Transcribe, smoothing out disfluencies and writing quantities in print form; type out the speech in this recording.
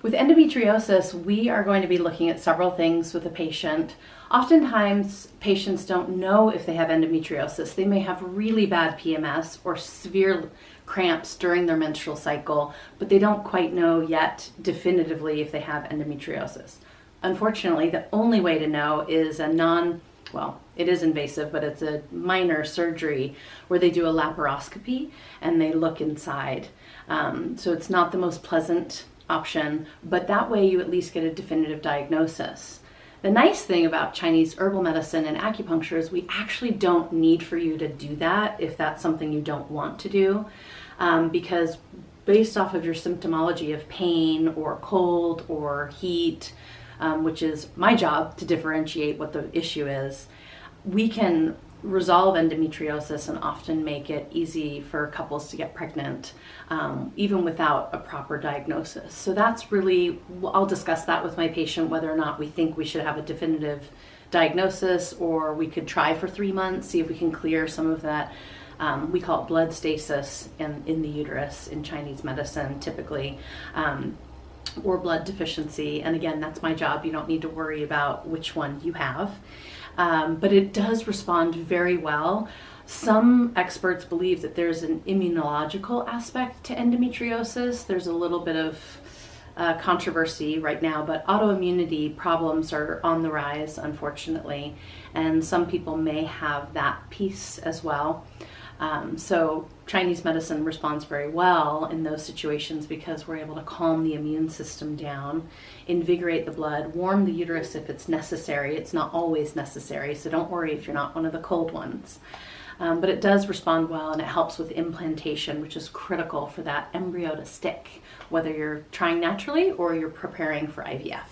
With endometriosis, we are going to be looking at several things with a patient. Oftentimes, patients don't know if they have endometriosis. They may have really bad PMS or severe cramps during their menstrual cycle, but they don't quite know yet definitively if they have endometriosis. Unfortunately, the only way to know is it is invasive, but it's a minor surgery where they do a laparoscopy and they look inside. So it's not the most pleasant option, but that way you at least get a definitive diagnosis. The nice thing about Chinese herbal medicine and acupuncture is we actually don't need for you to do that if that's something you don't want to do, because based off of your symptomology of pain or cold or heat, which is my job to differentiate what the issue is, we can resolve endometriosis and often make it easy for couples to get pregnant, even without a proper diagnosis. So that's really, I'll discuss that with my patient, whether or not we think we should have a definitive diagnosis, or we could try for 3 months, see if we can clear some of that. We call it blood stasis in the uterus in Chinese medicine, typically. Or blood deficiency. And again, that's my job. You don't need to worry about which one you have. But it does respond very well. Some experts believe that there's an immunological aspect to endometriosis. There's a little bit of controversy right now, but autoimmunity problems are on the rise, unfortunately. And some people may have that piece as well. So Chinese medicine responds very well in those situations because we're able to calm the immune system down, invigorate the blood, warm the uterus if it's necessary. It's not always necessary, so don't worry if you're not one of the cold ones. But it does respond well, and it helps with implantation, which is critical for that embryo to stick, whether you're trying naturally or you're preparing for IVF.